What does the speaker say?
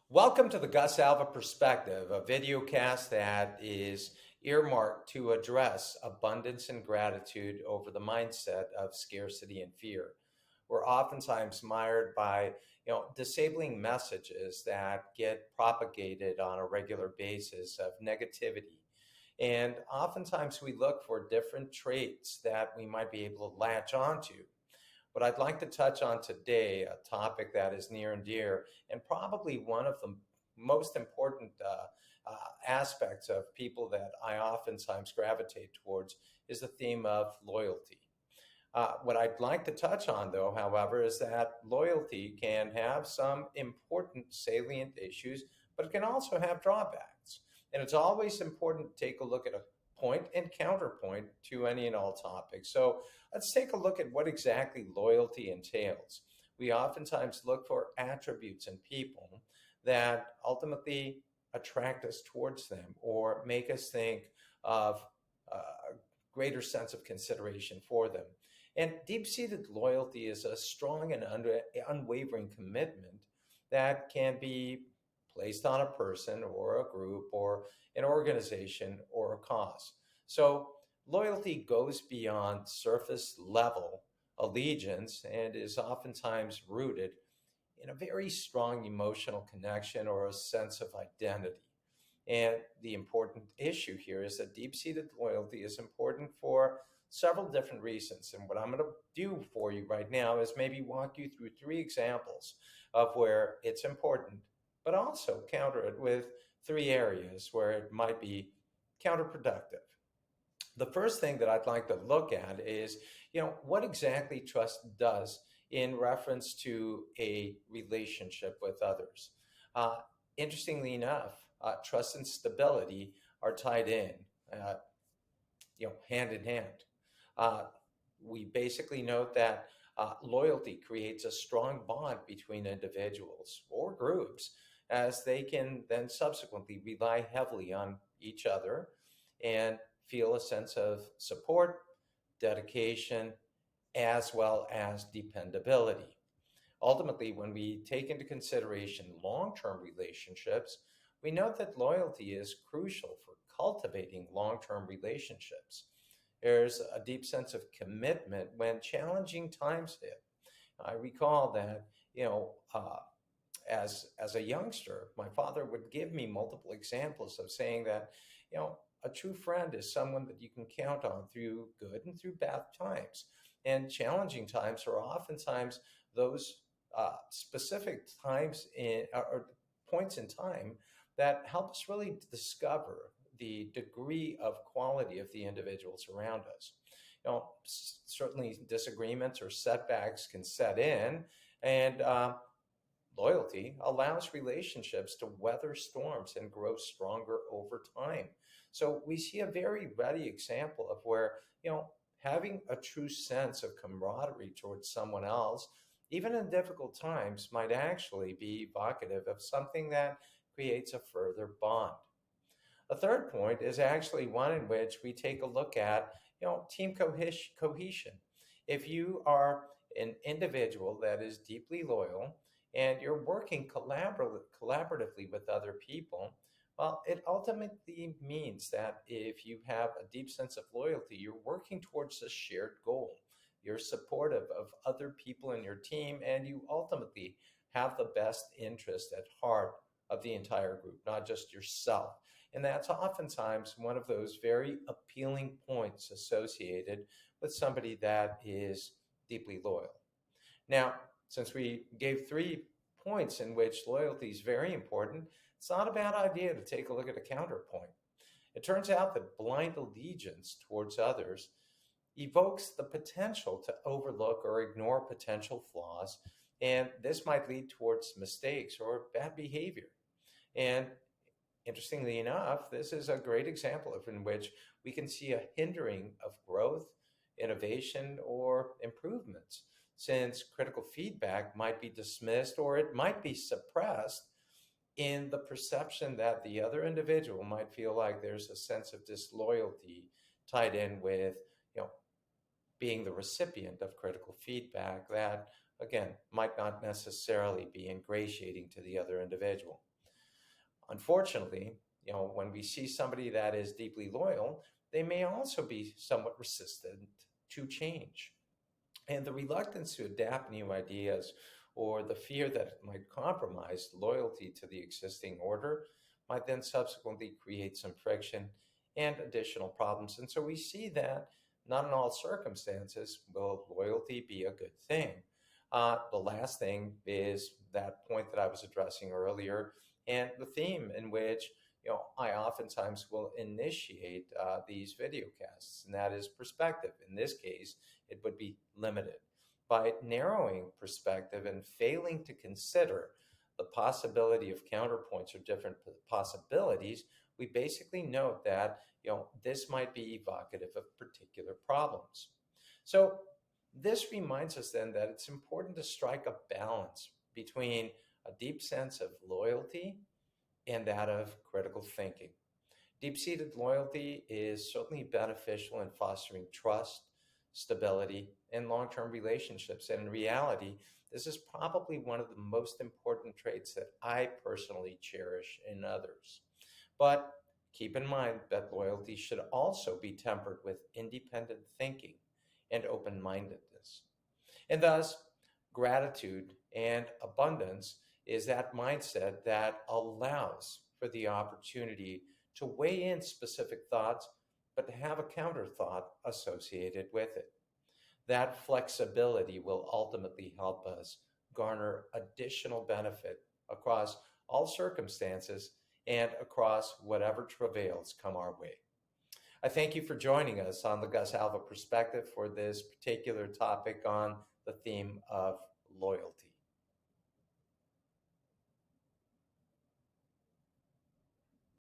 Welcome to the Gus Alva Perspective, a videocast that is earmarked to address abundance and gratitude over the mindset of scarcity and fear. We're oftentimes mired by, disabling messages that get propagated on a regular basis of negativity. And oftentimes we look for different traits that we might be able to latch onto. What I'd like to touch on today, a topic that is near and dear, and probably one of the most important aspects of people that I oftentimes gravitate towards, is the theme of loyalty. What I'd like to touch on, though, however, is that loyalty can have some important salient issues, but it can also have drawbacks. And it's always important to take a look at a point and counterpoint to any and all topics. So let's take a look at what exactly loyalty entails. We oftentimes look for attributes in people that ultimately attract us towards them or make us think of a greater sense of consideration for them. And deep seated loyalty is a strong and unwavering commitment that can be placed on a person or a group or an organization or a cause. So, loyalty goes beyond surface level allegiance and is oftentimes rooted in a very strong emotional connection or a sense of identity. And the important issue here is that deep seated loyalty is important for several different reasons. And what I'm going to do for you right now is maybe walk you through three examples of where it's important, but also counter it with three areas where it might be counterproductive. The first thing that I'd like to look at is, what exactly trust does in reference to a relationship with others. Uh, Interestingly enough, trust and stability are tied in, uh, hand in hand. Uh, we basically note that loyalty creates a strong bond between individuals or groups as they can then subsequently rely heavily on each other and feel a sense of support, dedication, as well as dependability. Ultimately, when we take into consideration long term relationships, we note that loyalty is crucial for cultivating long term relationships. There's a deep sense of commitment when challenging times hit. I recall that, as a youngster, my father would give me multiple examples of saying that, a true friend is someone that you can count on through good and through bad times. And challenging times are oftentimes those specific times or points in time that help us really discover the degree of quality of the individuals around us. Certainly disagreements or setbacks can set in, and loyalty allows relationships to weather storms and grow stronger over time. So we see a very ready example of where, having a true sense of camaraderie towards someone else, even in difficult times, might actually be evocative of something that creates a further bond. A third point is actually one in which we take a look at, team cohesion. If you are an individual that is deeply loyal and you're working collaboratively with other people, well, it ultimately means that if you have a deep sense of loyalty, you're working towards a shared goal. You're supportive of other people in your team, and you ultimately have the best interest at heart of the entire group, not just yourself. And that's oftentimes one of those very appealing points associated with somebody that is deeply loyal. Now, since we gave 3 points in which loyalty is very important, it's not a bad idea to take a look at a counterpoint. It turns out that blind allegiance towards others evokes the potential to overlook or ignore potential flaws, and this might lead towards mistakes or bad behavior. And interestingly enough, this is a great example of in which we can see a hindering of growth, innovation, or improvements, since critical feedback might be dismissed or it might be suppressed in the perception that the other individual might feel like there's a sense of disloyalty tied in with, you know, being the recipient of critical feedback that, again, might not necessarily be ingratiating to the other individual. Unfortunately, when we see somebody that is deeply loyal, they may also be somewhat resistant to change. And the reluctance to adapt new ideas or the fear that it might compromise loyalty to the existing order might then subsequently create some friction and additional problems. And so we see that not in all circumstances will loyalty be a good thing. The last thing is that point that I was addressing earlier, and the theme in which I oftentimes will initiate these videocasts, and that is perspective. In this case, it would be limited. By narrowing perspective and failing to consider the possibility of counterpoints or different possibilities, we basically note that this might be evocative of particular problems. So this reminds us then that it's important to strike a balance between a deep sense of loyalty and that of critical thinking. Deep seated loyalty is certainly beneficial in fostering trust, stability, and long term relationships. And in reality, this is probably one of the most important traits that I personally cherish in others. But keep in mind that loyalty should also be tempered with independent thinking and open mindedness. And thus, gratitude and abundance is that mindset that allows for the opportunity to weigh in specific thoughts, but to have a counter thought associated with it. That flexibility will ultimately help us garner additional benefit across all circumstances and across whatever travails come our way. I thank you for joining us on the Gus Alva Perspective for this particular topic on the theme of loyalty.